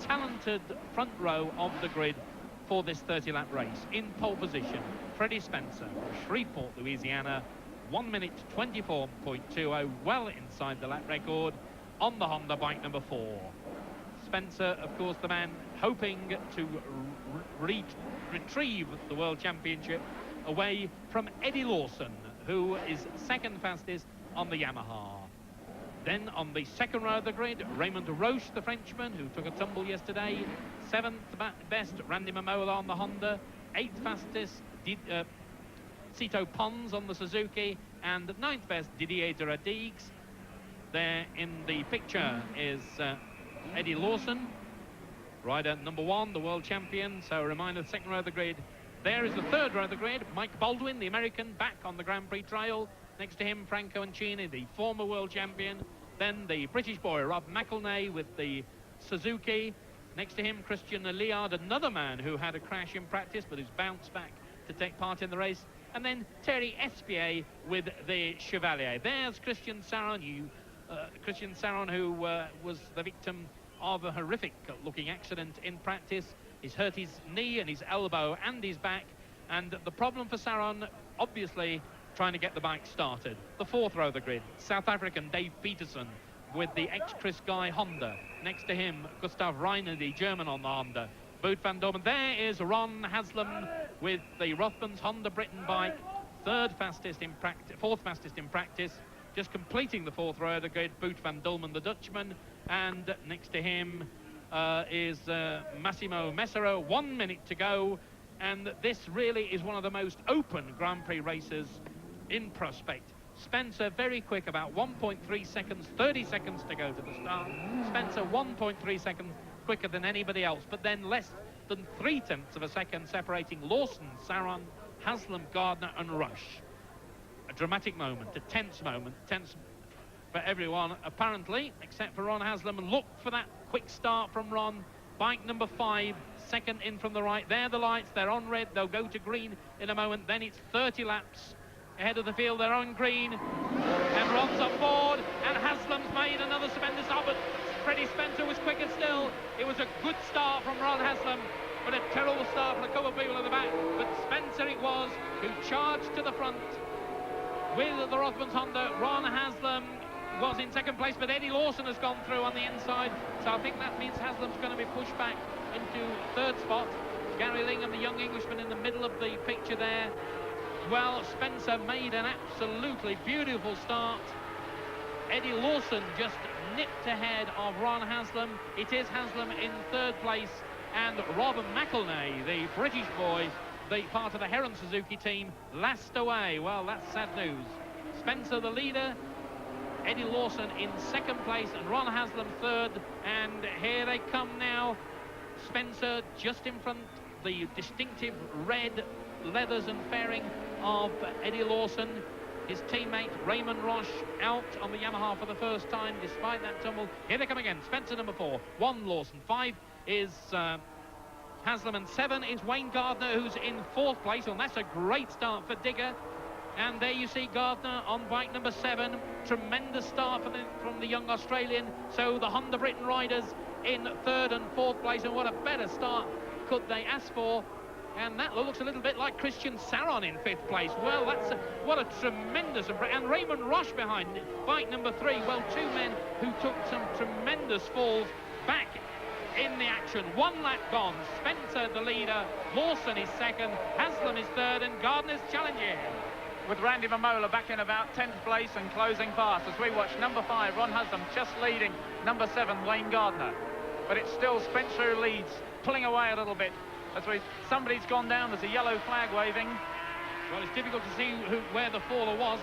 talented front row of the grid for this 30-lap race. In pole position, Freddie Spencer from Shreveport, Louisiana, 1 minute 24.20, well inside the lap record on the Honda bike number 4. Spencer, of course, the man hoping to retrieve the World Championship away from Eddie Lawson, who is second fastest on the Yamaha. Then on the second row of the grid, Raymond Roche, the Frenchman, who took a tumble yesterday. 7th best, Randy Mamola on the Honda. 8th fastest, Cito Pons on the Suzuki. And 9th best, Didier de Radigues. There in the picture is Eddie Lawson, rider number 1, the world champion. So a reminder, the second row of the grid. There is the third row of the grid, Mike Baldwin, the American, back on the Grand Prix trail. Next to him, Franco Ancini, the former world champion. Then the British boy, Rob McElnay, with the Suzuki. Next to him, Christian Liard, another man who had a crash in practice but who's bounced back to take part in the race. And then Terry Espier with the Chevalier. There's Christian Saron, who was the victim of a horrific-looking accident in practice. He's hurt his knee and his elbow and his back. And the problem for Saron, obviously, trying to get the bike started. The fourth row of the grid, South African Dave Peterson with the ex-Chris Guy Honda. Next to him, Gustav Reiner, the German on the Honda. Boot van Dormen. There is Ron Haslam with the Rothmans Honda Britain bike, fourth fastest in practice, just completing the fourth row of the grid, Boot van Dormen, the Dutchman. And next to him is Massimo Messero. 1 minute to go, and this really is one of the most open Grand Prix races in prospect. Spencer very quick, about 1.3 seconds, 30 seconds to go to the start. Spencer 1.3 seconds quicker than anybody else, but then less than 0.3 of a second separating Lawson, Saron, Haslam, Gardner and Rush. A dramatic moment, a tense moment, tense for everyone apparently, except for Ron Haslam. Look for that quick start from Ron. Bike number 5, second in from the right. There the lights, they're on red, they'll go to green in a moment. Then it's 30 laps ahead of the field, they're on green, and Ron's on board, and Haslam's made another tremendous start, but Freddie Spencer was quicker still. It was a good start from Ron Haslam, but a terrible start from a couple of people at the back. But Spencer it was who charged to the front with the Rothmans Honda. Ron Haslam was in second place, but Eddie Lawson has gone through on the inside, so I think that means Haslam's going to be pushed back into third spot. Gary Lingham, the young Englishman, in the middle of the picture there. Well, Spencer made an absolutely beautiful start. Eddie Lawson just nipped ahead of Ron Haslam. It is Haslam in third place, and Rob McElnay, the British boy, the part of the Heron Suzuki team, last away. Well, that's sad news. Spencer the leader, Eddie Lawson in second place, and Ron Haslam third. And here they come now. Spencer just in front, the distinctive red leathers and fairing of Eddie Lawson. His teammate Raymond Roche out on the Yamaha for the first time despite that tumble. Here they come again. Spencer number 4, 1 Lawson, 5 is Haslam, and 7 is Wayne Gardner, who's in fourth place. And that's a great start for Digger. And there you see Gardner on bike number 7. Tremendous start from the young Australian. So the Honda Britain riders in third and fourth place, and what a better start could they ask for? And that looks a little bit like Christian Saron in 5th place. Well, what a tremendous... And Raymond Roche behind bike number 3. Well, 2 men who took some tremendous falls back in the action. 1 lap gone. Spencer the leader, Lawson is second, Haslam is third, and Gardner's challenging. With Randy Mamola back in about 10th place and closing fast as we watch number 5, Ron Haslam, just leading number 7, Wayne Gardner. But it's still Spencer who leads, pulling away a little bit. Somebody's gone down, there's a yellow flag waving. Well, it's difficult to see where the faller was.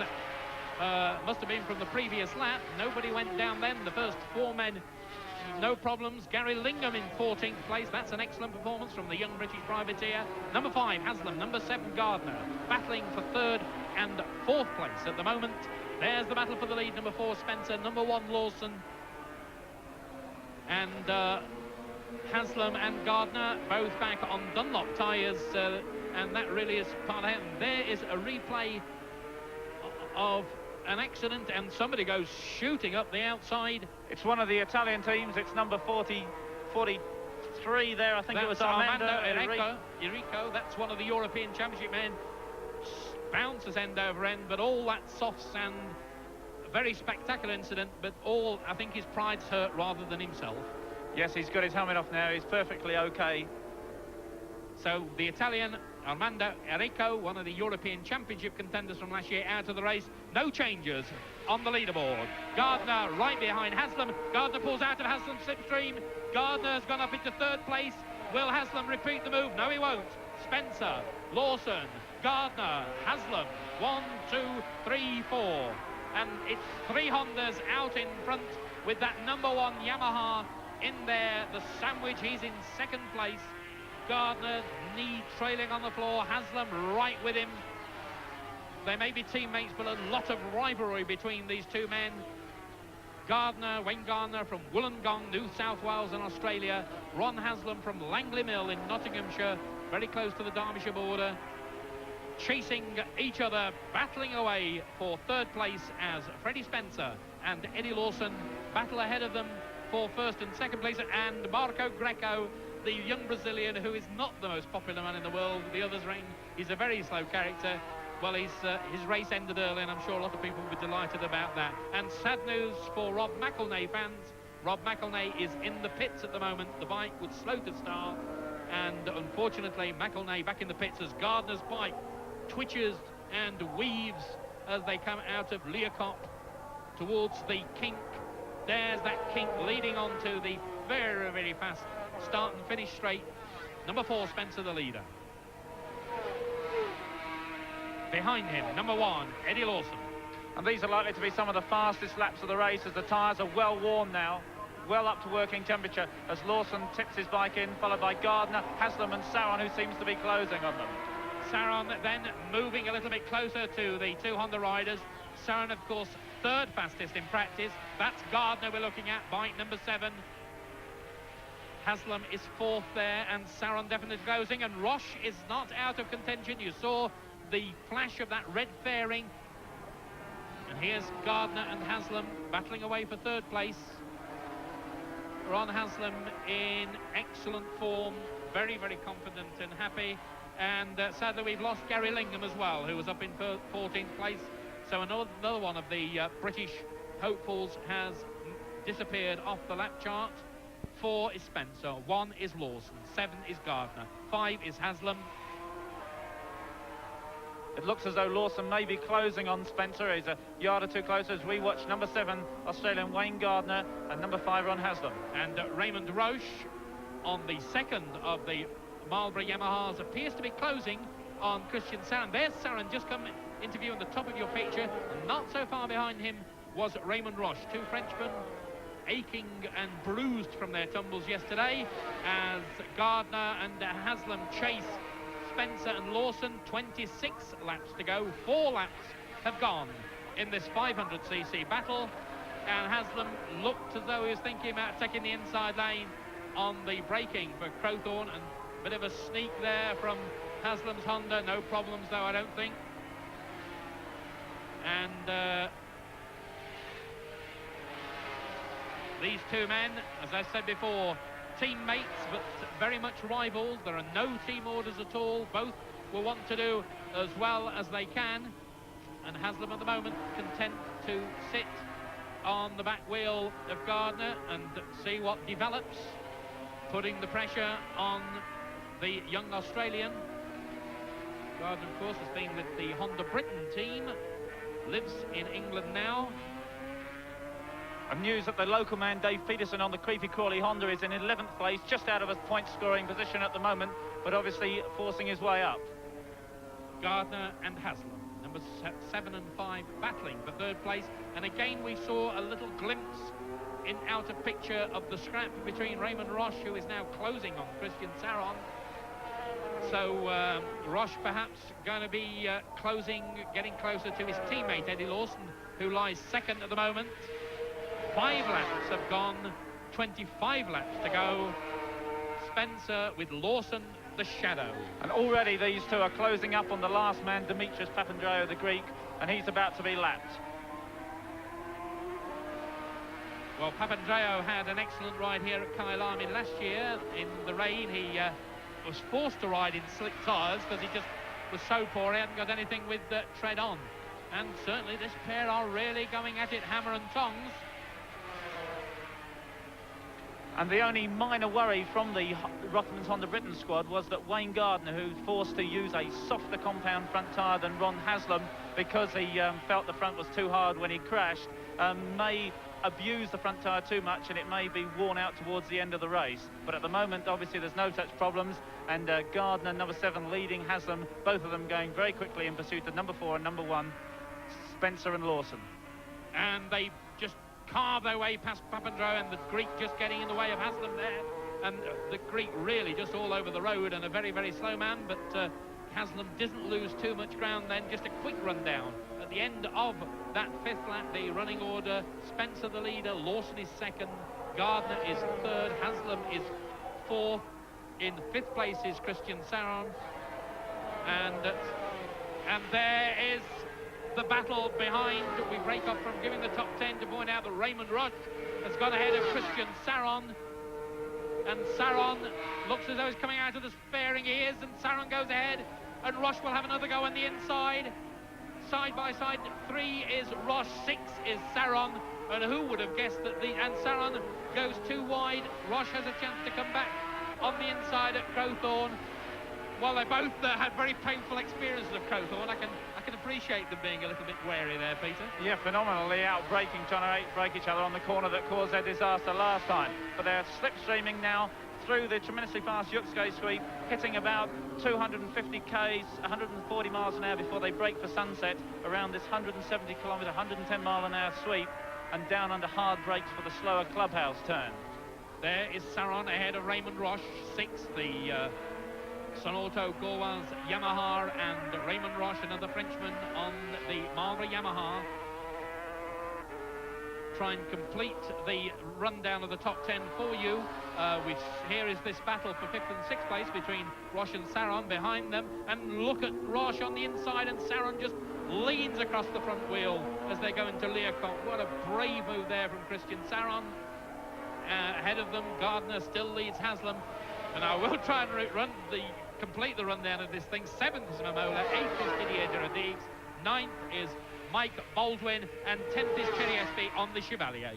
Must have been from the previous lap. Nobody went down then. The first 4 men, no problems. Gary Lingham in 14th place. That's an excellent performance from the young British privateer. Number 5, Haslam. Number 7, Gardner. Battling for 3rd and 4th place at the moment. There's the battle for the lead. Number 4, Spencer. Number 1, Lawson. And... Haslam and Gardner both back on Dunlop tyres, and that really is part of it. There is a replay of an accident, and somebody goes shooting up the outside. It's one of the Italian teams. It's number 44 3 there. I think it was Armando Armando Irico. That's one of the European Championship men. Bounces end over end, but all that soft sand. A very spectacular incident, but all, I think his pride's hurt rather than himself. Yes, he's got his helmet off now. He's perfectly okay. So the Italian Armando Irico, one of the European Championship contenders from last year, out of the race. No changes on the leaderboard. Gardner right behind Haslam. Gardner pulls out of Haslam's slipstream. Gardner's gone up into third place. Will Haslam repeat the move? No, he won't. Spencer, Lawson, Gardner, Haslam. 1, 2, 3, 4. And it's 3 Hondas out in front with that #1 Yamaha in there. The sandwich, he's in second place. Gardner, knee trailing on the floor. Haslam right with him. They may be teammates, but a lot of rivalry between these two men. Gardner, Wayne Gardner from Wollongong, New South Wales in Australia. Ron Haslam from Langley Mill in Nottinghamshire, very close to the Derbyshire border. Chasing each other, battling away for third place as Freddie Spencer and Eddie Lawson battle ahead of them for first and second place. And Marco Greco, the young Brazilian who is not the most popular man in the world. The others ring. He's a very slow character. Well, his race ended early, and I'm sure a lot of people will be delighted about that. And sad news for Rob McElnay fans. Rob McElnay is in the pits at the moment. The bike was slow to start, and unfortunately, McElnay back in the pits as Gardner's bike twitches and weaves as they come out of Leacop towards the kink. There's that kink leading on to the very, very fast start and finish straight. #4, Spencer, the leader. Behind him, #1, Eddie Lawson. And these are likely to be some of the fastest laps of the race, as the tyres are well worn now, well up to working temperature, as Lawson tips his bike in, followed by Gardner, Haslam and Saron, who seems to be closing on them. Saron then moving a little bit closer to the 2 Honda riders. Saron, of course, third fastest in practice. That's Gardner we're looking at, bike #7. Haslam is fourth there, and Saron definitely closing, and Roche is not out of contention. You saw the flash of that red fairing. And here's Gardner and Haslam battling away for third place. Ron Haslam in excellent form, very, very confident and happy. And sadly, we've lost Gary Lingham as well, who was up in 14th place. So another one of the British hopefuls has disappeared off the lap chart. 4 is Spencer, 1 is Lawson, 7 is Gardner, 5 is Haslam. It looks as though Lawson may be closing on Spencer. He's a yard or two closer as we watch #7, Australian Wayne Gardner, and #5, Ron Haslam. And Raymond Roche on the second of the Marlboro Yamahas appears to be closing on Christian Saron. There's Saron just come into view on the top of your picture. And not so far behind him was Raymond Roche. 2 Frenchmen aching and bruised from their tumbles yesterday as Gardner and Haslam chase Spencer and Lawson. 26 laps to go. 4 laps have gone in this 500cc battle, and Haslam looked as though he was thinking about taking the inside lane on the braking for Crowthorne, and a bit of a sneak there from Haslam's Honda. No problems though, I don't think. And these two men, as I said before, teammates but very much rivals. There are no team orders at all. Both will want to do as well as they can, and Haslam at the moment content to sit on the back wheel of Gardner and see what develops, putting the pressure on the young Australian. Gardner, of course, has been with the Honda Britain team, lives in England now. And news that the local man Dave Peterson on the Creepy Crawley Honda is in 11th place, just out of a point scoring position at the moment, but obviously forcing his way up. Gardner and Haslam, #7 and 5, battling for third place. And again we saw a little glimpse in outer picture of the scrap between Raymond Roche, who is now closing on Christian Saron. So Roche perhaps going to be closing, getting closer to his teammate Eddie Lawson, who lies second at the moment. 5 laps have gone, 25 laps to go. Spencer with Lawson, the shadow. And already these two are closing up on the last man, Demetrios Papandreou, the Greek, and he's about to be lapped. Well, Papandreou had an excellent ride here at Kyalami last year in the rain. He was forced to ride in slick tyres because he just was so poor. He hadn't got anything with tread on. And certainly this pair are really going at it hammer and tongs. And the only minor worry from the Rothmans Honda Britain squad was that Wayne Gardner, who's forced to use a softer compound front tyre than Ron Haslam because he felt the front was too hard when he crashed, may abuse the front tyre too much and it may be worn out towards the end of the race. But at the moment, obviously, there's no such problems, and Gardner, number 7, leading Haslam, both of them going very quickly in pursuit of number 4 and number 1, Spencer and Lawson. And they just carve their way past Papandreou, and the Greek just getting in the way of Haslam there. And the Greek really just all over the road, and a very, very slow man, but Haslam doesn't lose too much ground then. Just a quick rundown. At the end of that 5th lap, the running order: Spencer the leader, Lawson is 2nd, Gardner is 3rd, Haslam is 4th. In 5th place is Christian Saron. And there is the battle behind. We break off from giving the top 10 to point out that Raymond Roche has gone ahead of Christian Saron. And Saron looks as though he's coming out of the fairing he is, and Saron goes ahead, and Roche will have another go on the inside. Side by side, 3 is Roche, 6 is Saron, and who would have guessed that and Saron goes too wide. Roche has a chance to come back on the inside at Crowthorne. Well, they both had very painful experiences of Crowthorne. I can appreciate them being a little bit wary there, Peter. Yeah, phenomenally out-braking, trying to break each other on the corner that caused their disaster last time. But they're slipstreaming now through the tremendously fast Yuxke sweep, hitting about 250 k's, 140 miles an hour before they break for Sunset around this 170 kilometre, 110 mile an hour sweep, and down under hard brakes for the slower clubhouse turn. There is Saron ahead of Raymond Roche, 6th, the Sonauto Gaulois Yamaha, and Raymond Roche, another Frenchman, on the Marlboro Yamaha. Try and complete the rundown of the top 10 for you. Here is this battle for 5th and 6th place between Roche and Saron behind them. And look at Roche on the inside, and Saron just leans across the front wheel as they go into Liacombe. What a brave move there from Christian Saron. Ahead of them, Gardner still leads Haslam. And I will try and complete the rundown of this thing. 7th is Momola, 8th is Didier Durandigues, 9th is Mike Baldwin, and 10th is Cheriespi on the Chevalier.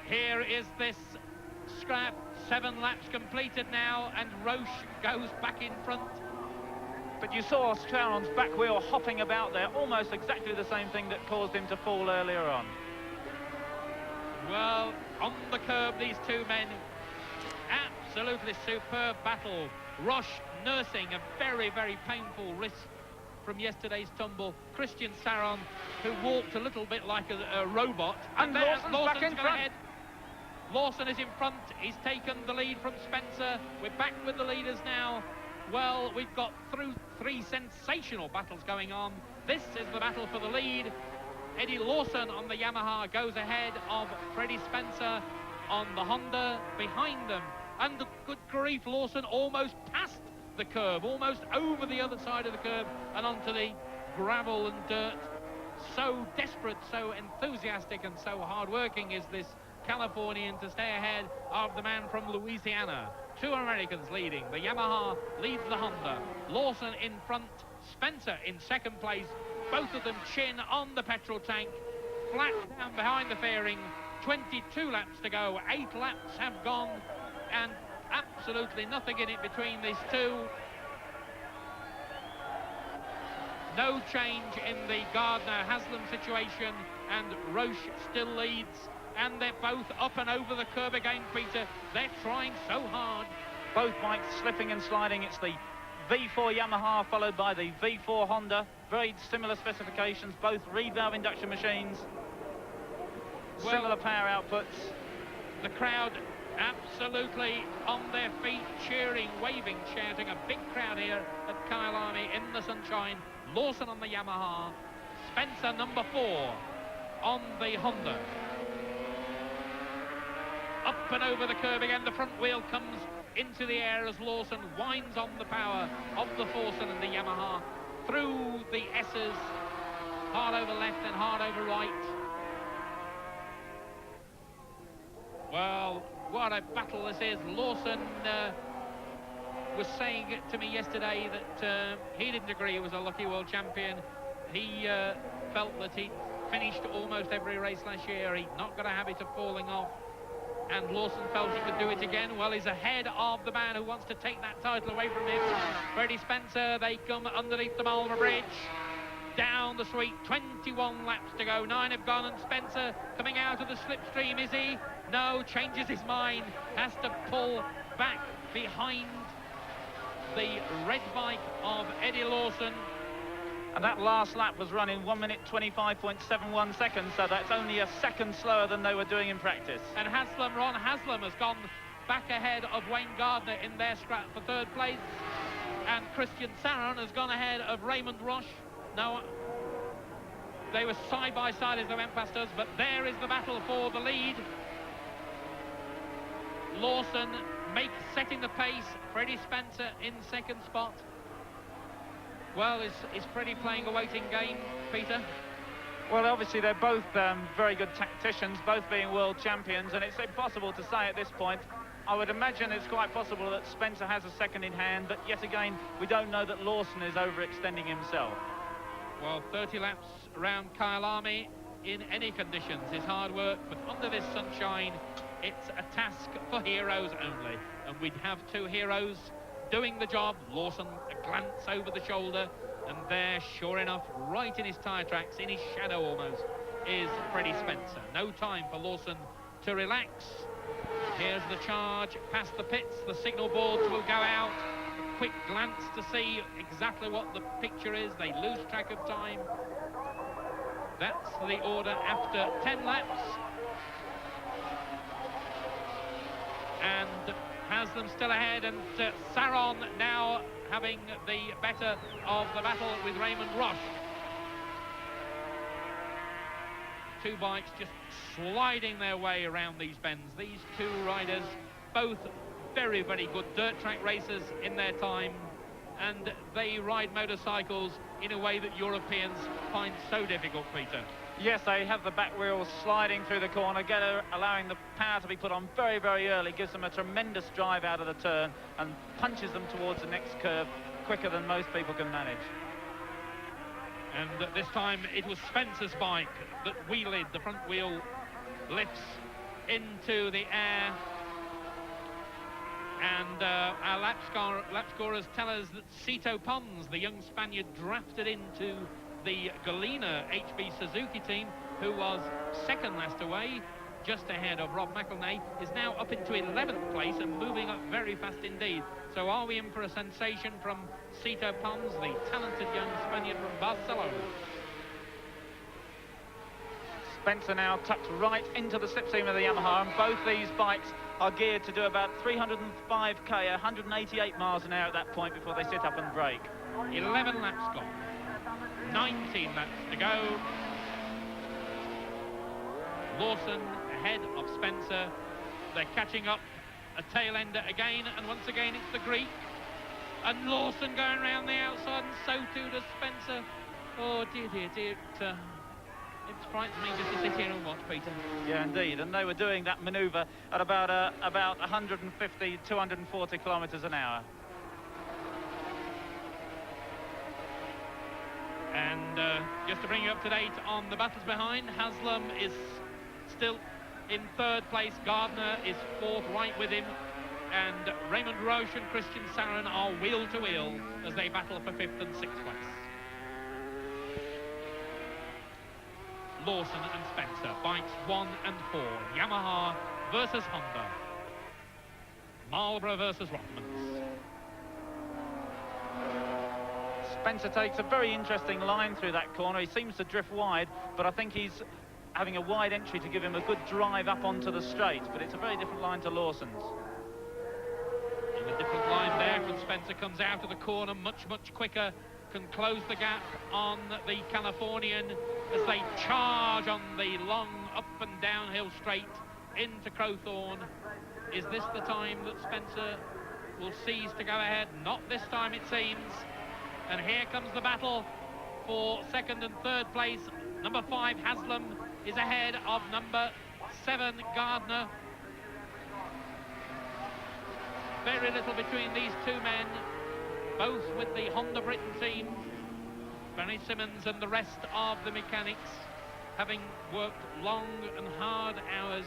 Here is this scrap, 7 laps completed now, and Roche goes back in front. But you saw Saron's back wheel hopping about there, almost exactly the same thing that caused him to fall earlier on. Well, on the curb, these two men, absolutely superb battle. Roche nursing a very, very painful wrist from yesterday's tumble. Christian Saron, who walked a little bit like a robot. And Lawson's back in front. Ahead. Lawson is in front. He's taken the lead from Spencer. We're back with the leaders now. Well, we've got through 3 sensational battles going on. This is the battle for the lead. Eddie Lawson on the Yamaha goes ahead of Freddie Spencer on the Honda behind them. And good grief, Lawson almost past the curve, almost over the other side of the curve and onto the gravel and dirt. So desperate, so enthusiastic and so hard-working is this Californian to stay ahead of the man from Louisiana. 2 Americans leading. The Yamaha leads the Honda. Lawson in front, Spencer in 2nd place. Both of them chin on the petrol tank, flat down behind the fairing. 22 laps to go. 8 laps have gone, and absolutely nothing in it between these two. No change in the Gardner-Haslam situation, and Roche still leads. And they're both up and over the curb again, Peter. They're trying so hard. Both bikes slipping and sliding. It's the V4 Yamaha followed by the V4 Honda. Very similar specifications, both reed valve induction machines. Well, similar power outputs. The crowd absolutely on their feet, cheering, waving, shouting. A big crowd here at Kyalami in the sunshine. Lawson on the Yamaha. Spencer number 4 on the Honda. Up and over the curb again. The front wheel comes into the air as Lawson winds on the power of the Forsen and the Yamaha through the S's, hard over left and hard over right. Well, what a battle this is. Lawson was saying to me yesterday that he didn't agree he was a lucky world champion. He felt that he'd finished almost every race last year. He'd not got a habit of falling off. And Lawson felt he could do it again. Well, he's ahead of the man who wants to take that title away from him. Freddie Spencer, they come underneath the Marlborough Bridge. Down the street, 21 laps to go. 9 have gone, and Spencer coming out of the slipstream, is he? No, changes his mind, has to pull back behind the red bike of Eddie Lawson. And that last lap was running 1 minute 25.71 seconds, so that's only a second slower than they were doing in practice. And Haslam, Ron Haslam, has gone back ahead of Wayne Gardner in their scrap for third place. And Christian Saron has gone ahead of Raymond Roche. Now, they were side by side as they went past us, but there is the battle for the lead. Lawson setting the pace. Freddie Spencer in second spot. Well, is Freddie playing a waiting game, Peter? Well, obviously they're both very good tacticians, both being world champions, and it's impossible to say at this point. I would imagine it's quite possible that Spencer has a second in hand, but yet again, we don't know that Lawson is overextending himself. Well, 30 laps around Kyalami in any conditions is hard work, but under this sunshine, it's a task for heroes only. And we'd have two heroes doing the job. Lawson, a glance over the shoulder, and there, sure enough, right in his tyre tracks, in his shadow almost, is Freddie Spencer. No time for Lawson to relax. Here's the charge past the pits. The signal boards will go out. A quick glance to see exactly what the picture is. They lose track of time. That's the order after 10 laps. And Haslam still ahead, and Saron now having the better of the battle with Raymond Roche. Two bikes just sliding their way around these bends. These two riders, both very, very good dirt track racers in their time, and they ride motorcycles in a way that Europeans find so difficult, Peter. Yes, they have the back wheels sliding through the corner, allowing the power to be put on very, very early, gives them a tremendous drive out of the turn and punches them towards the next curve quicker than most people can manage. And this time it was Spencer's bike that wheeled. The front wheel lifts into the air. And our lap scorers tell us that Cito Pons, the young Spaniard drafted into the Galena HB Suzuki team, who was second last away, just ahead of Rob McElnay, is now up into 11th place and moving up very fast indeed. So are we in for a sensation from Cito Pons, the talented young Spaniard from Barcelona? Spencer now tucked right into the slipstream of the Yamaha, and both these bikes are geared to do about 305k, 188 miles an hour at that point before they sit up and brake. 11 laps gone. 19 laps to go. Lawson ahead of Spencer. They're catching up a tail ender again, and once again it's the Greek. And Lawson going around the outside, and so too does Spencer. Oh dear, dear, dear. It frightens me just to sit here and watch, Peter. Yeah, indeed. And they were doing that manoeuvre at about 150, 240 kilometres an hour. And just to bring you up to date on the battles behind, Haslam is still in third place. Gardner is fourth, right with him. And Raymond Roche and Christian Saron are wheel to wheel as they battle for fifth and sixth place. Lawson and Spencer, bikes 1 and 4. Yamaha versus Honda. Marlboro versus Rothmans. Spencer takes a very interesting line through that corner. He seems to drift wide, but I think he's having a wide entry to give him a good drive up onto the straight, but it's a very different line to Lawson's. In a different line there from Spencer, comes out of the corner much, much quicker, can close the gap on the Californian as they charge on the long up and downhill straight into Crowthorne. Is this the time that Spencer will seize to go ahead? Not this time, it seems. And here comes the battle for second and third place. Number 5, Haslam, is ahead of number 7, Gardner. Very little between these two men, both with the Honda Britain team. Barry Simmons and the rest of the mechanics having worked long and hard hours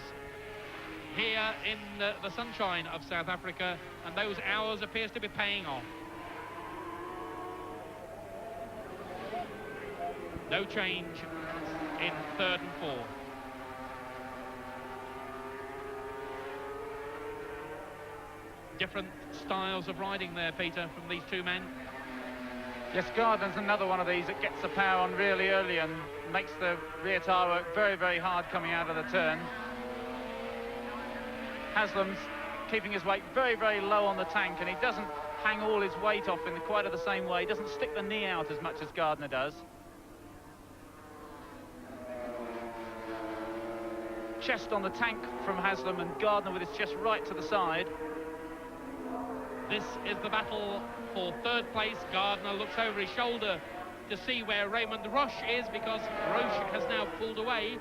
here in the sunshine of South Africa, and those hours appears to be paying off. No change in third and fourth. Different styles of riding there, Peter, from these two men. Yes, Gardner's another one of these that gets the power on really early and makes the rear tyre work very, very hard coming out of the turn. Haslam's keeping his weight very, very low on the tank, and he doesn't hang all his weight off in quite the same way. He doesn't stick the knee out as much as Gardner does. Chest on the tank from Haslam, and Gardner with his chest right to the side. This is the battle for third place. Gardner looks over his shoulder to see where Raymond Roche is, because Roche has now pulled away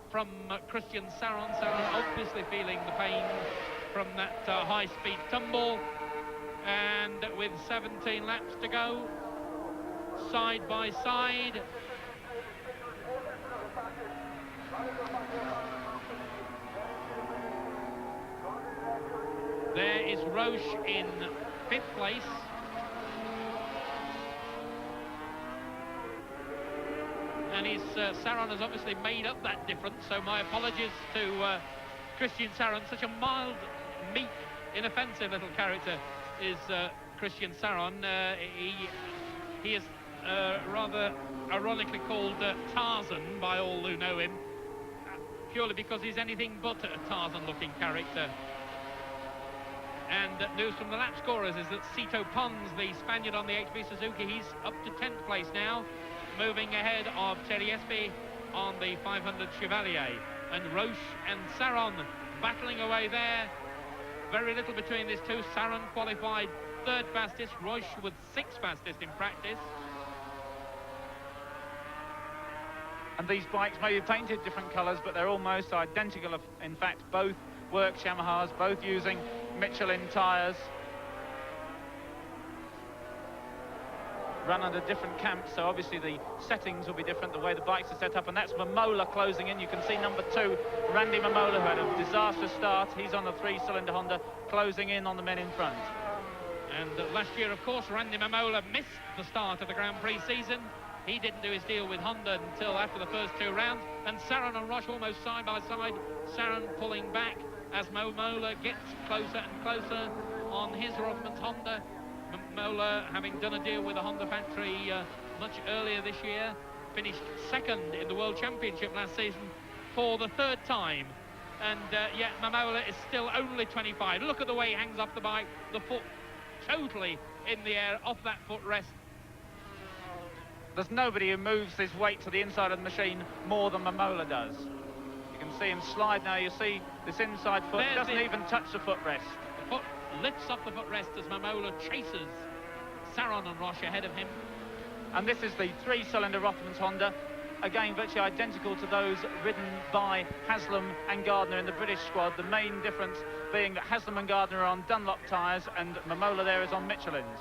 from Christian Saron. Saron obviously feeling the pain from that high-speed tumble. And with 17 laps to go, side by side. There is Roche in fifth place. And Saron has obviously made up that difference, so my apologies to Christian Saron. Such a mild, meek, inoffensive little character is Christian Saron. He is rather ironically called Tarzan by all who know him, purely because he's anything but a Tarzan-looking character. And news from the lap scorers is that Cito Pons, the Spaniard on the HB Suzuki, he's up to 10th place now, moving ahead of Thierry Espy on the 500 Chevalier. And Roche and Saron battling away there. Very little between these two. Saron qualified third fastest, Roche was sixth fastest in practice. And these bikes may be painted different colours, but they're almost identical. In fact, both work Yamahas, both using Michelin tyres. Run under different camps, so obviously the settings will be different, the way the bikes are set up. And that's Momola closing in. You can see number 2, Randy Momola, who had a disastrous start. He's on the 3-cylinder Honda, closing in on the men in front. And last year, of course, Randy Momola missed the start of the Grand Prix season. He didn't do his deal with Honda until after the first 2 rounds. And Saron and Roche almost side by side. Saron pulling back as Momola gets closer and closer on his Rothmans Honda. Momola, having done a deal with the Honda factory much earlier this year, finished second in the World Championship last season for the 3rd time. And yet Momola is still only 25. Look at the way he hangs off the bike, the foot totally in the air, off that footrest. There's nobody who moves his weight to the inside of the machine more than Momola does. You can see him slide now. You see this inside foot doesn't even touch the footrest. The foot lifts off the footrest as Momola chases Saron and Roche ahead of him. And this is the 3-cylinder Rothmans Honda, again virtually identical to those ridden by Haslam and Gardner in the British squad. The main difference being that Haslam and Gardner are on Dunlop tyres and Momola there is on Michelin's.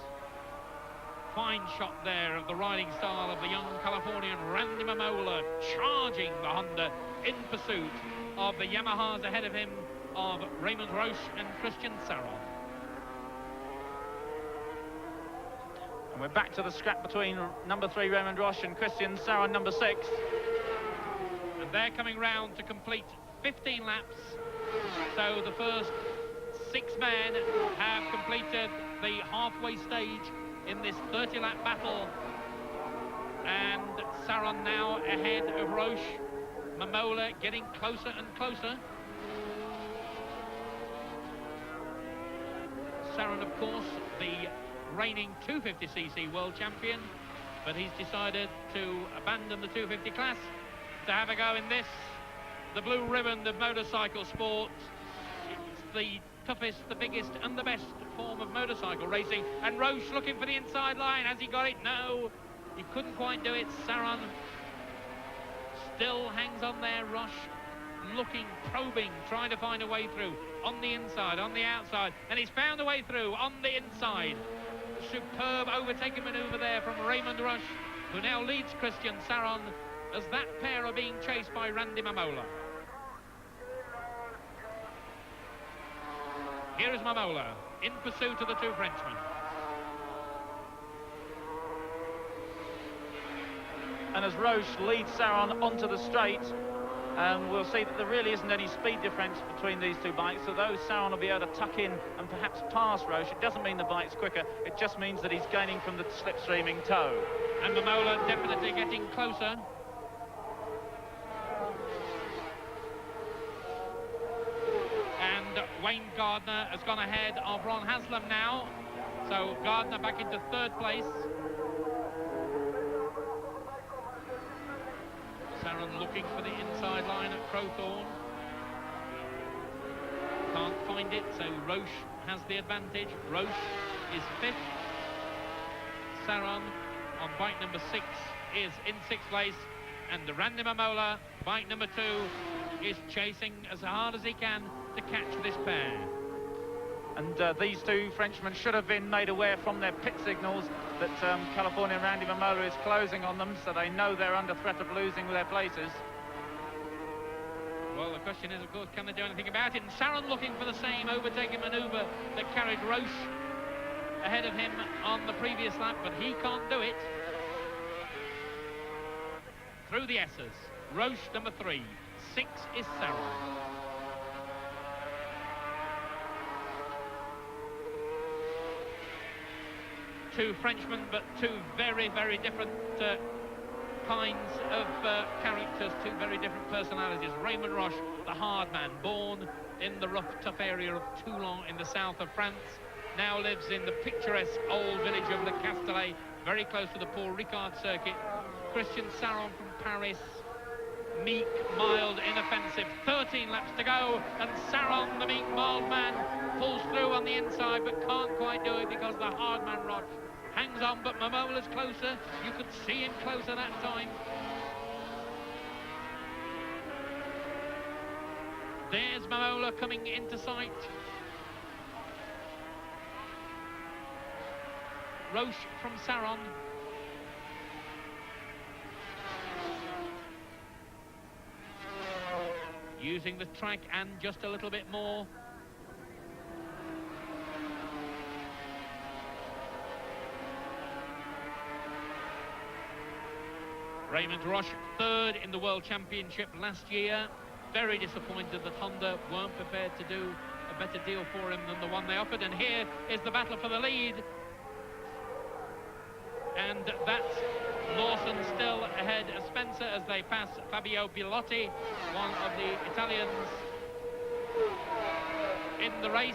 Fine shot there of the riding style of the young Californian Randy Momola, charging the Honda in pursuit of the Yamahas ahead of him of Raymond Roche and Christian Saron. And we're back to the scrap between number 3 Raymond Roche and Christian Saron, number 6. And they're coming round to complete 15 laps. So the first 6 men have completed the halfway stage in this 30-lap battle. And Saron now ahead of Roche. Momola getting closer and closer. Saron, of course, the reigning 250cc world champion, but he's decided to abandon the 250 class to have a go in this, the blue ribbon of motorcycle sport. It's the toughest, the biggest and the best form of motorcycle racing. And Roche looking for the inside line. Has he got it? No, he couldn't quite do it. Saron still hangs on there. Roche looking, probing, trying to find a way through on the inside, on the outside, and he's found a way through on the inside. Superb overtaking manoeuvre there from Raymond Rush, who now leads Christian Saron as that pair are being chased by Randy Mamola. Here is Mamola in pursuit of the two Frenchmen. And as Roche leads Saron onto the straight, we'll see that there really isn't any speed difference between these two bikes, although Saron will be able to tuck in and perhaps pass Roche. It doesn't mean the bike's quicker, it just means that he's gaining from the slipstreaming toe. And Mamola definitely getting closer. And Wayne Gardner has gone ahead of Ron Haslam now, so Gardner back into third place. Saron looking for the inside line at Crowthorne. Can't find it, so Roche has the advantage. Roche is fifth. Saron on bike number 6 is in 6th place. And Randy Mamola, bike number 2, is chasing as hard as he can to catch this pair. And these two Frenchmen should have been made aware from their pit signals that Californian Randy Mamola is closing on them, so they know they're under threat of losing their places. Well, the question is, of course, can they do anything about it? And Saron looking for the same overtaking manoeuvre that carried Roche ahead of him on the previous lap, but he can't do it. Through the S's, Roche number 3, 6 is Saron. Two Frenchmen, but two very, very different kinds of characters, two very different personalities. Raymond Roche, the hard man, born in the rough, tough area of Toulon in the south of France, now lives in the picturesque old village of Le Castellet, very close to the Paul Ricard circuit. Christian Saron from Paris, meek, mild, inoffensive. 13 laps to go, and Saron, the meek, mild man, pulls through on the inside, but can't quite do it because the hard man Roche hangs on, but Mamola's closer. You could see him closer that time. There's Mamola coming into sight. Roche from Saron. Using the track and just a little bit more. Raymond Roche, third in the World Championship last year. Very disappointed that Honda weren't prepared to do a better deal for him than the one they offered. And here is the battle for the lead. And that's Lawson still ahead of Spencer as they pass Fabio Bilotti, one of the Italians in the race.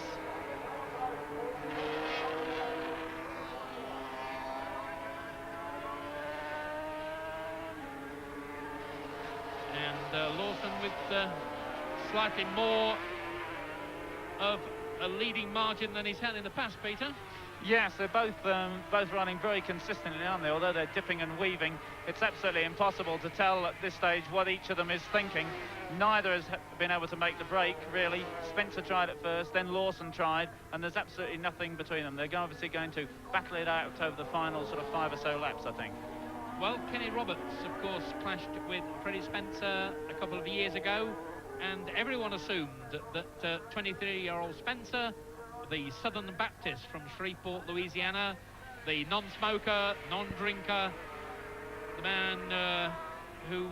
And Lawson with slightly more of a leading margin than he's had in the past, Peter. Yes, they're both running very consistently, aren't they? Although they're dipping and weaving, it's absolutely impossible to tell at this stage what each of them is thinking. Neither has been able to make the break, really. Spencer tried at first, then Lawson tried, and there's absolutely nothing between them. They're obviously going to battle it out over the final sort of 5 or so laps, I think. Well, Kenny Roberts, of course, clashed with Freddie Spencer a couple of years ago, and everyone assumed that 23-year-old Spencer, the Southern Baptist from Shreveport, Louisiana, the non-smoker, non-drinker, the man who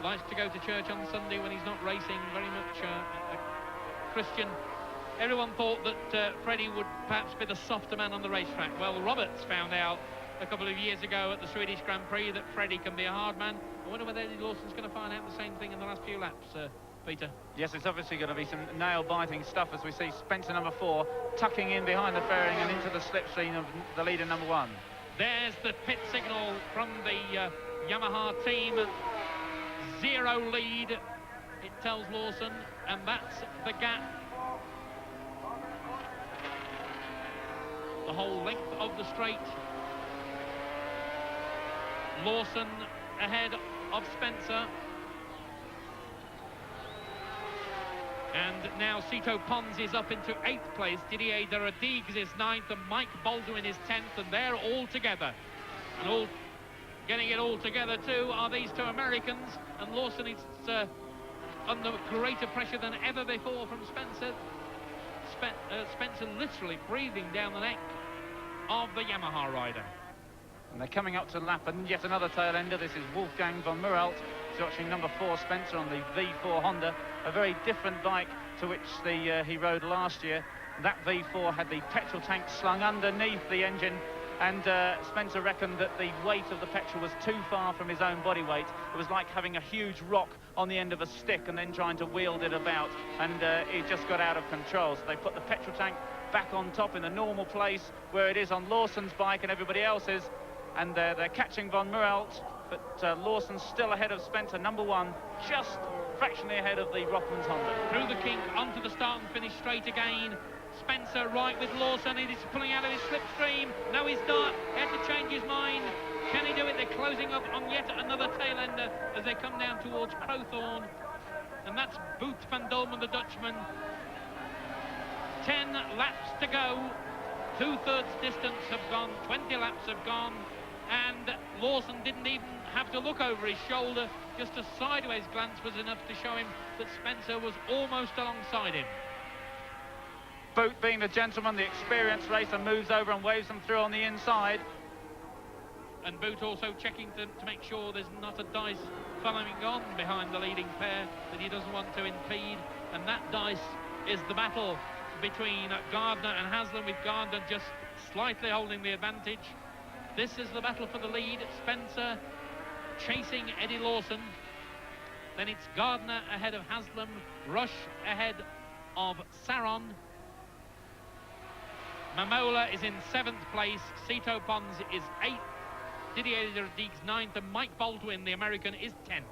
likes to go to church on Sunday when he's not racing, very much a Christian. Everyone thought that Freddie would perhaps be the softer man on the racetrack. Well, Roberts found out a couple of years ago at the Swedish Grand Prix that Freddie can be a hard man. I wonder whether Eddie Lawson's going to find out the same thing in the last few laps, Peter. Yes, it's obviously going to be some nail-biting stuff as we see Spencer number 4 tucking in behind the fairing and into the slipstream of the leader number 1. There's the pit signal from the Yamaha team. 0 lead, it tells Lawson, and that's the gap. The whole length of the straight. Lawson ahead of Spencer. And now Cito Pons is up into 8th place. Didier de Rodrigues is 9th, and Mike Baldwin is 10th, and they're all together. And all getting it all together too are these two Americans, and Lawson is under greater pressure than ever before from Spencer. Spencer literally breathing down the neck of the Yamaha rider. And they're coming up to lap, and yet another tail ender. This is Wolfgang von Muralt. He's watching number 4 Spencer on the V4 Honda, a very different bike to which he rode last year. That V4 had the petrol tank slung underneath the engine, and Spencer reckoned that the weight of the petrol was too far from his own body weight. It was like having a huge rock on the end of a stick and then trying to wield it about, and it just got out of control. So they put the petrol tank back on top in the normal place where it is on Lawson's bike and everybody else's, and they're catching von Muralt, but Lawson's still ahead of Spencer, number 1, just fractionally ahead of the Rockman's Honda. Through the kink, onto the start and finish straight again. Spencer right with Lawson. He is pulling out of his slipstream. No, he's not. He had to change his mind. Can he do it? They're closing up on yet another tail ender as they come down towards Crowthorne. And that's Bout van Dolmen, the Dutchman. 10 laps to go. 2/3 distance have gone. 20 laps have gone. And Lawson didn't even have to look over his shoulder. Just a sideways glance was enough to show him that Spencer was almost alongside him. Bout, being the gentleman, the experienced racer, moves over and waves them through on the inside. And Bout also checking to make sure there's not a dice following on behind the leading pair that he doesn't want to impede. And that dice is the battle between Gardner and Haslam, with Gardner just slightly holding the advantage. This is the battle for the lead. Spencer chasing Eddie Lawson. Then it's Gardner ahead of Haslam, Rush ahead of Saron. Mamola is in 7th place, Cito Pons is 8th, Didier de Rodrigues 9th, and Mike Baldwin, the American, is 10th.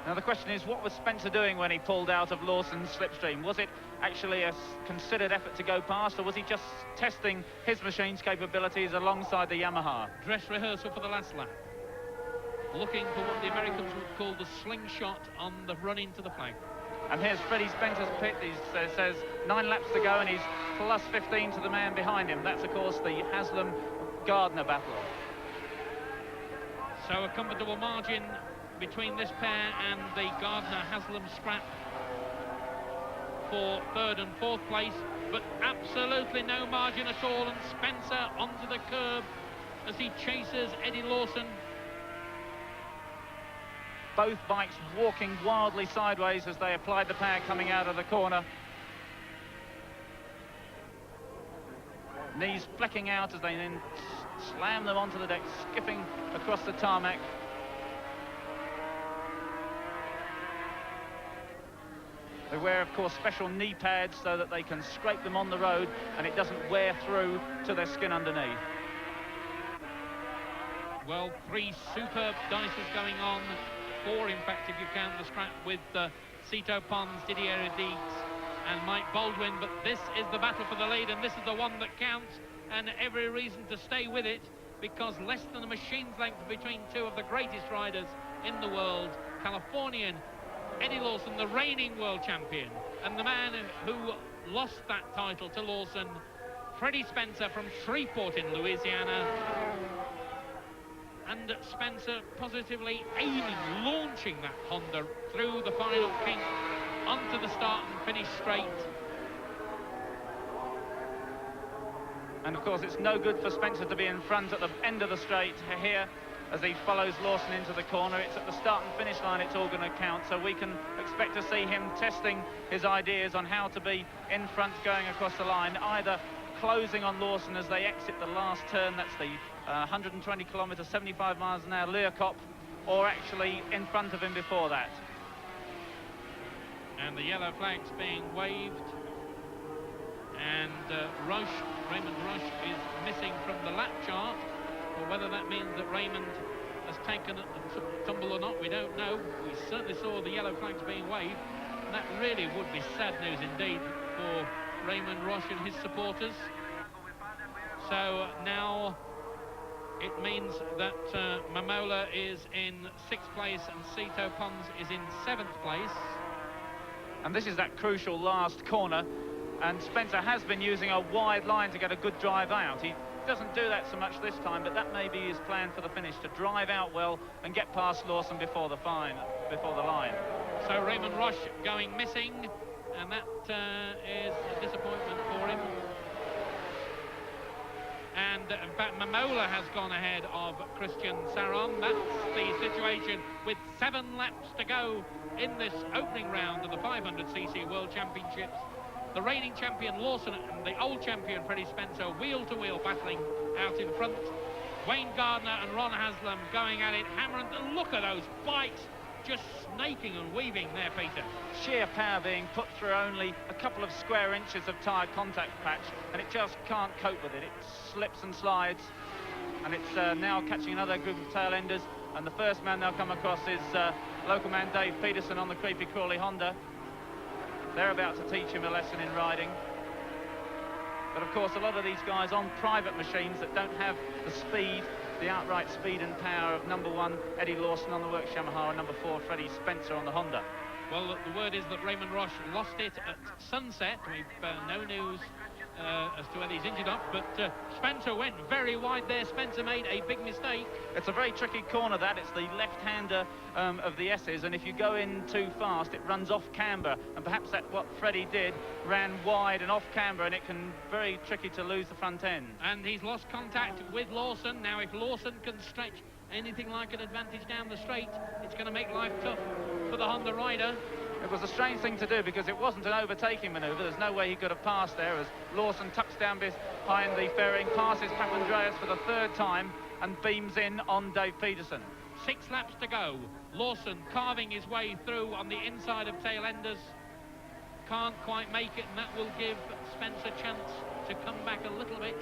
Now the question is, what was Spencer doing when he pulled out of Lawson's slipstream? Was it actually a considered effort to go past, or was he just testing his machine's capabilities alongside the Yamaha? Dress rehearsal for the last lap. Looking for what the Americans would call the slingshot on the run into the flag. And here's Freddie Spencer's pit. He says 9 laps to go, and he's plus 15 to the man behind him. That's, of course, the Haslam-Gardner battle. So a comfortable margin between this pair and the Gardner-Haslam scrap for 3rd and 4th place, but absolutely no margin at all, and Spencer onto the curb as he chases Eddie Lawson. Both bikes walking wildly sideways as they applied the power coming out of the corner. Knees flecking out as they then slam them onto the deck, skipping across the tarmac. They wear, of course, special knee pads so that they can scrape them on the road and it doesn't wear through to their skin underneath. Well, 3 superb dices going on. 4, in fact, if you count the scrap with Cito Pons, Didier Rodrigues and Mike Baldwin. But this is the battle for the lead, and this is the one that counts, and every reason to stay with it, because less than a machine's length between 2 of the greatest riders in the world. Californian Eddie Lawson, the reigning world champion, and the man who lost that title to Lawson, Freddie Spencer from Shreveport in Louisiana. And Spencer positively aiming, launching that Honda through the final kink onto the start and finish straight. And of course it's no good for Spencer to be in front at the end of the straight here as he follows Lawson into the corner. It's at the start and finish line it's all going to count, so we can expect to see him testing his ideas on how to be in front going across the line, either closing on Lawson as they exit the last turn, that's the 120 kilometres, 75 miles an hour Leerkop, or actually in front of him before that. And the yellow flag's being waved, and Raymond Rush is missing from the lap chart, or whether that means that Raymond has taken a tumble or not, we don't know. We certainly saw the yellow flags being waved, and that really would be sad news indeed for Raymond Rush and his supporters. So now it means that Mamola is in 6th place and Cito Pons is in 7th place. And this is that crucial last corner, and Spencer has been using a wide line to get a good drive out. He doesn't do that so much this time, but that may be his plan for the finish, to drive out well and get past Lawson before the line. So Raymond Roche going missing, and that is a disappointment for him. And in fact, Mamola has gone ahead of Christian Saron. That's the situation with 7 laps to go in this opening round of the 500cc World Championships. The reigning champion Lawson and the old champion Freddie Spencer wheel-to-wheel battling out in front. Wayne Gardner and Ron Haslam going at it, hammering. And look at those bikes just snaking and weaving there, Peter. Sheer power being put through only a couple of square inches of tyre contact patch, and it just can't cope with it. It slips and slides, and it's now catching another group of tail enders, and the first man they'll come across is local man Dave Peterson on the Creepy Crawley Honda. They're about to teach him a lesson in riding. But of course, a lot of these guys on private machines that don't have the speed, the outright speed and power of number 1 Eddie Lawson on the Works Yamaha and number 4 Freddie Spencer on the Honda. Well, the word is that Raymond Roche lost it at sunset. We've no news as to whether he's injured up, but Spencer went very wide there. Spencer made a big mistake. It's a very tricky corner, that. It's the left-hander of the S's, and if you go in too fast, it runs off camber, and perhaps that's what Freddie did, ran wide and off camber, and it can very tricky to lose the front end. And he's lost contact with Lawson. Now, if Lawson can stretch anything like an advantage down the straight, it's going to make life tough for the Honda rider. It was a strange thing to do because it wasn't an overtaking manoeuvre. There's no way he could have passed there as Lawson tucks down behind the fairing, passes Papandreou for the 3rd time and beams in on Dave Peterson. 6 laps to go. Lawson carving his way through on the inside of tail enders. Can't quite make it, and that will give Spencer a chance to come back a little bit.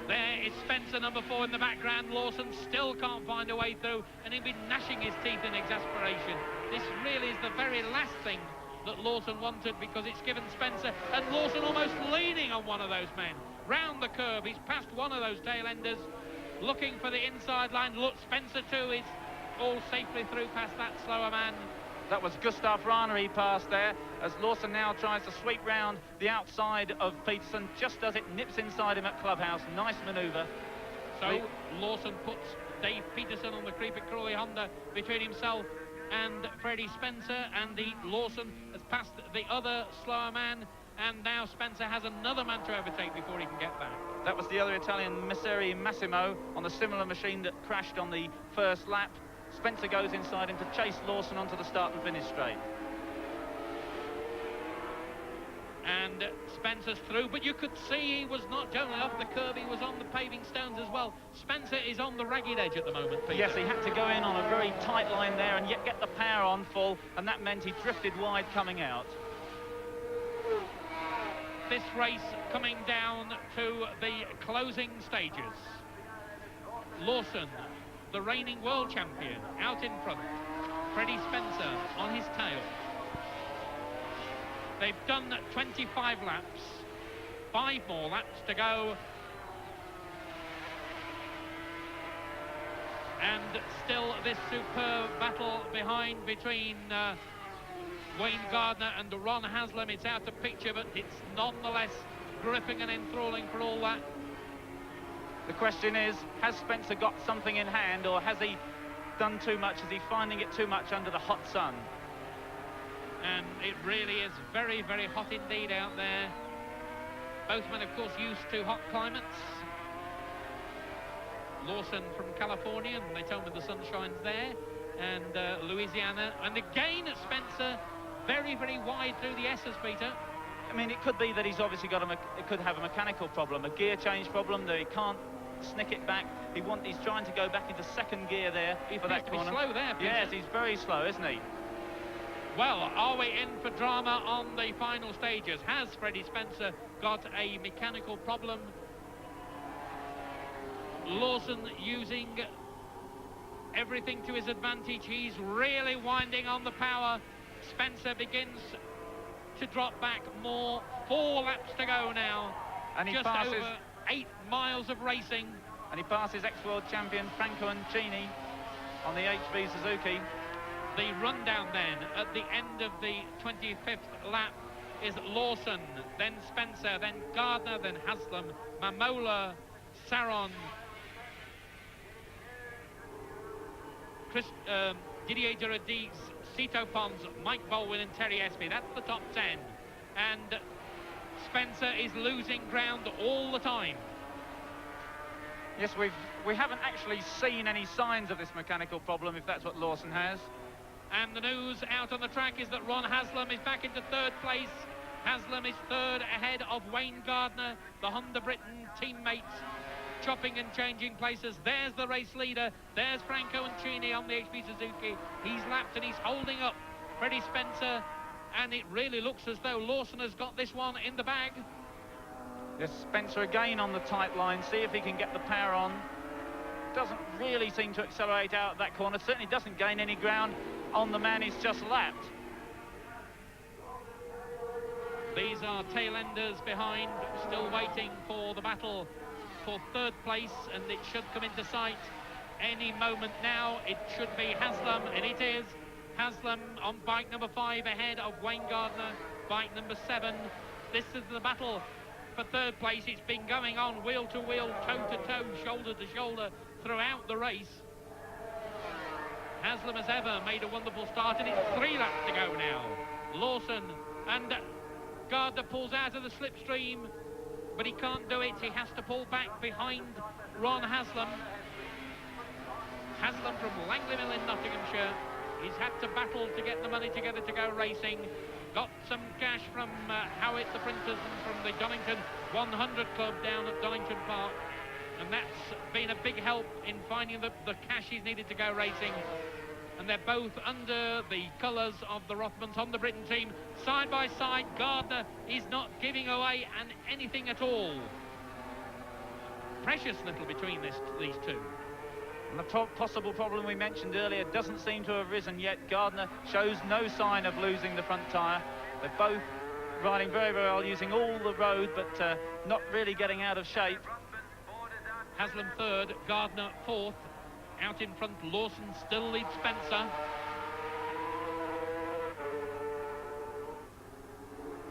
There is Spencer, number 4 in the background. Lawson still can't find a way through, and he'll be gnashing his teeth in exasperation. This really is the very last thing that Lawson wanted, because it's given Spencer, and Lawson almost leaning on one of those men. Round the curve, he's passed one of those tail enders, looking for the inside line. Look, Spencer too is all safely through past that slower man. That was Gustav Rana he passed there, as Lawson now tries to sweep round the outside of Peterson, just as it nips inside him at Clubhouse. Nice manoeuvre. So Lawson puts Dave Peterson on the Creepy Crawley Honda between himself and Freddie Spencer, and Lawson has passed the other slower man, and now Spencer has another man to overtake before he can get back. That was the other Italian, Messeri Massimo, on the similar machine that crashed on the first lap. Spencer goes inside him to chase Lawson onto the start and finish straight. And Spencer's through, but you could see he was not only off the curb, he was on the paving stones as well. Spencer is on the ragged edge at the moment, Peter. Yes, he had to go in on a very tight line there and yet get the power on full, and that meant he drifted wide coming out. This race coming down to the closing stages. Lawson, the reigning world champion, out in front. Freddie Spencer on his tail. They've done 25 laps. 5 more laps to go. And still this superb battle behind between Wayne Gardner and Ron Haslam. It's out of picture, but it's nonetheless gripping and enthralling for all that. The question is, has Spencer got something in hand, or has he done too much? Is he finding it too much under the hot sun? And it really is very, very hot indeed out there. Both men, of course, used to hot climates. Lawson from California, and they told me the sun shines there, and Louisiana. And again, Spencer, very, very wide through the S's, Peter. I mean, it could be that he's obviously got it could have a mechanical problem, a gear change problem, that he can't snick it back. He's trying to go back into 2nd gear there for that corner. He's slow there, Peter. Yes, he's very slow, isn't he? Well, are we in for drama on the final stages? Has Freddie Spencer got a mechanical problem? Lawson using everything to his advantage. He's really winding on the power. Spencer begins to drop back more. 4 laps to go now. And he just passes over 8 miles of racing. And he passes ex-world champion Franco Ancini on the HV Suzuki. The rundown then at the end of the 25th lap is Lawson, then Spencer, then Gardner, then Haslam, Mamola, Saron, Didier Duradiz, Cito Pons, Mike Baldwin and Terry Espy. That's the top 10. And Spencer is losing ground all the time. Yes, we haven't actually seen any signs of this mechanical problem, if that's what Lawson has. And the news out on the track is that Ron Haslam is back into third place. Haslam is third ahead of Wayne Gardner, the Honda Britain teammates, chopping and changing places. There's the race leader. There's Franco Ancini on the HP Suzuki. He's lapped and he's holding up Freddie Spencer. And it really looks as though Lawson has got this one in the bag. Yes, Spencer again on the tight line. See if he can get the power on. Doesn't really seem to accelerate out of that corner. Certainly doesn't gain any ground on the man he's just lapped. These are tail-enders behind, still waiting for the battle for third place, and it should come into sight any moment now. It should be Haslam, and it is. Haslam on bike number 5 ahead of Wayne Gardner, bike number 7. This is the battle for third place. It's been going on wheel to wheel, toe to toe, shoulder to shoulder throughout the race. Haslam as ever made a wonderful start, and it's 3 laps to go now. Lawson and Gardner pulls out of the slipstream, but he can't do it. He has to pull back behind Ron Haslam. Haslam from Langley Mill in Nottinghamshire. He's had to battle to get the money together to go racing. Got some cash from Howitt, the printers, and from the Donington 100 Club down at Donington Park. And that's been a big help in finding the cash he's needed to go racing. And they're both under the colours of the Rothmans Honda Britain team. Side by side, Gardner is not giving away anything at all. Precious little between these two. And the possible problem we mentioned earlier doesn't seem to have risen yet. Gardner shows no sign of losing the front tyre. They're both riding very, very well, using all the road, but not really getting out of shape. Haslam third, Gardner fourth. Out in front, Lawson still leads Spencer.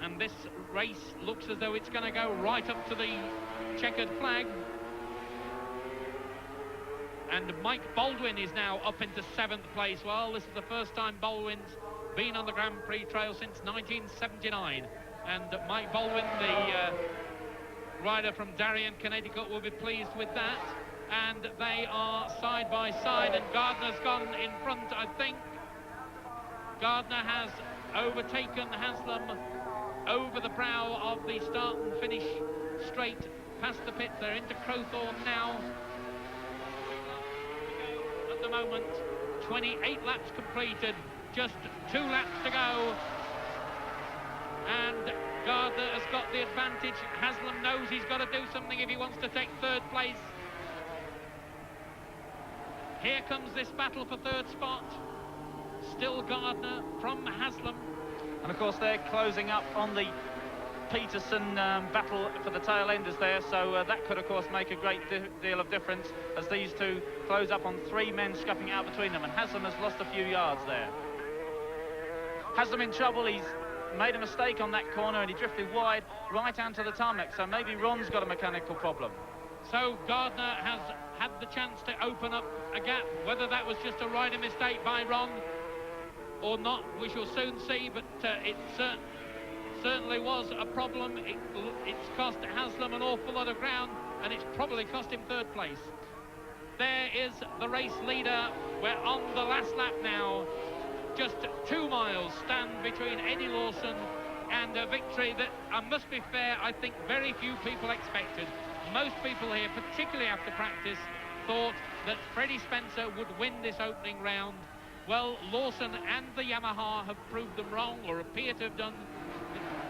And this race looks as though it's going to go right up to the checkered flag. And Mike Baldwin is now up into 7th place. Well, this is the first time Baldwin's been on the Grand Prix trail since 1979. And Mike Baldwin, the rider from Darien, Connecticut, will be pleased with that. And they are side by side, and Gardner's gone in front, I think. Gardner has overtaken Haslam over the brow of the start and finish straight past the pits. They're into Crowthorne now. At the moment, 28 laps completed, just 2 laps to go. And Gardner has got the advantage. Haslam knows he's got to do something if he wants to take third place. Here comes this battle for third spot. Still Gardner from Haslam. And of course they're closing up on the Peterson battle for the tail enders there, so that could of course make a great deal of difference as these two close up on 3 men scrapping out between them, and Haslam has lost a few yards there. Haslam in trouble. He's made a mistake on that corner and he drifted wide right onto the tarmac, so maybe Ron's got a mechanical problem. So Gardner has had the chance to open up a gap. Whether that was just a rider mistake by Ron or not, we shall soon see, but it certainly was a problem. It's cost Haslam an awful lot of ground, and it's probably cost him third place. There is the race leader. We're on the last lap now. Just 2 miles stand between Eddie Lawson and a victory that, I must be fair, I think very few people expected. Most people here, particularly after practice, thought that Freddie Spencer would win this opening round. Well, Lawson and the Yamaha have proved them wrong, or appear to have done.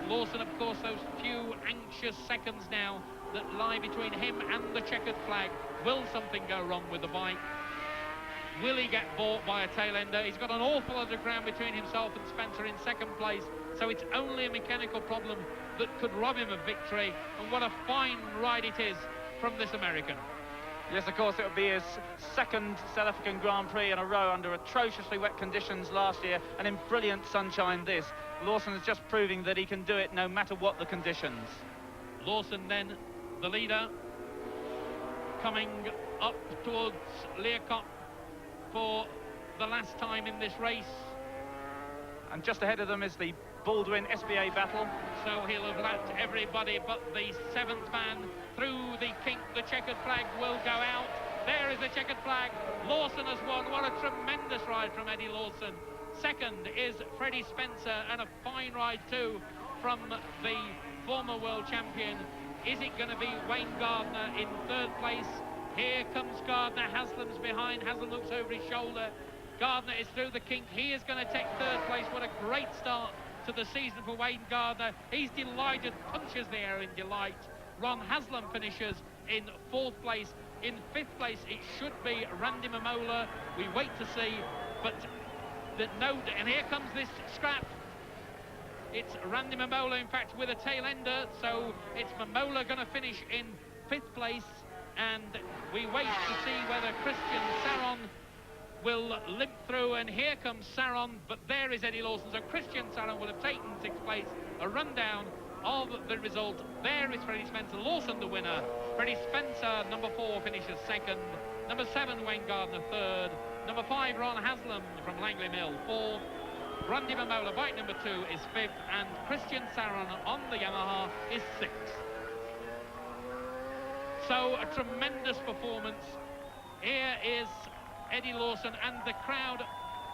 Lawson, of course, those few anxious seconds now that lie between him and the checkered flag. Will something go wrong with the bike? Will he get bought by a tail ender? He's got an awful lot of ground between himself and Spencer in 2nd place, so it's only a mechanical problem that could rob him of victory. And what a fine ride it is from this American. Yes, of course, it would be his second South African Grand Prix in a row under atrociously wet conditions last year and in brilliant sunshine this. Lawson is just proving that he can do it no matter what the conditions. Lawson then, the leader, coming up towards Learcott for the last time in this race. And just ahead of them is the Baldwin SBA battle. So he'll have lapped everybody but the 7th man through the kink. The checkered flag will go out. There is the checkered flag. Lawson has won. What a tremendous ride from Eddie Lawson. Second is Freddie Spencer, and a fine ride too from the former world champion. Is it going to be Wayne Gardner in 3rd place? Here comes Gardner. Haslam's behind. Haslam looks over his shoulder. Gardner is through the kink. He is going to take 3rd place. What a great start to the season for Wayne Gardner. He's delighted, punches the air in delight. Ron Haslam finishes in 4th place. In 5th place, it should be Randy Mamola. We wait to see, but no, and here comes this scrap. It's Randy Mamola, in fact, with a tail ender, so it's Mamola going to finish in 5th place, and we wait to see whether Christian Saron will limp through, and here comes Saron, but there is Eddie Lawson, so Christian Saron will have taken 6th place. A rundown of the result. There is Freddie Spencer, Lawson the winner. Freddie Spencer, number 4, finishes 2nd. Number 7, Wayne Gardner, 3rd. Number 5, Ron Haslam from Langley Mill, 4th. Randy Mamola, bike number 2, is 5th, and Christian Saron on the Yamaha is 6th. So a tremendous performance. Here is Eddie Lawson, and the crowd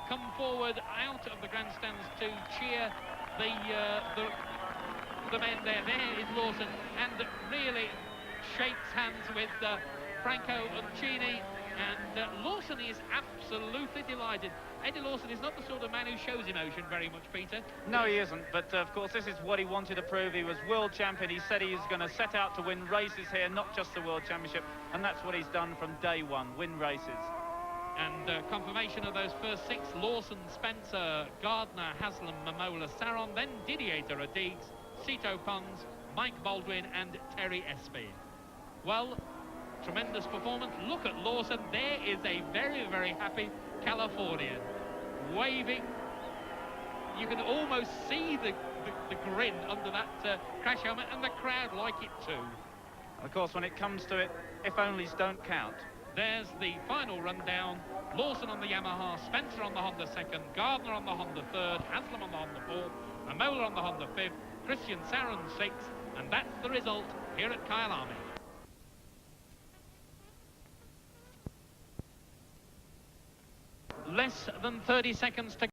come forward out of the grandstands to cheer the men there. There is Lawson, and really shakes hands with Franco Uncini, and Lawson is absolutely delighted. Eddie Lawson is not the sort of man who shows emotion very much, Peter. No, he isn't, but of course this is what he wanted to prove. He was world champion. He said he was going to set out to win races here, not just the World Championship, and that's what he's done from day one, win races. And confirmation of those first 6, Lawson, Spencer, Gardner, Haslam, Mamola, Saron, then Didier de Rodrigues, Cito Pons, Mike Baldwin and Terry Espy. Well, tremendous performance. Look at Lawson. There is a very, very happy Californian waving. You can almost see the grin under that crash helmet, and the crowd like it too. And of course, when it comes to it, if onlys don't count. There's the final rundown. Lawson on the Yamaha, Spencer on the Honda 2nd, Gardner on the Honda 3rd, Haslam on the Honda 4th, Mamola on the Honda 5th, Christian Saron 6th, and that's the result here at Kyalami. Less than 30 seconds to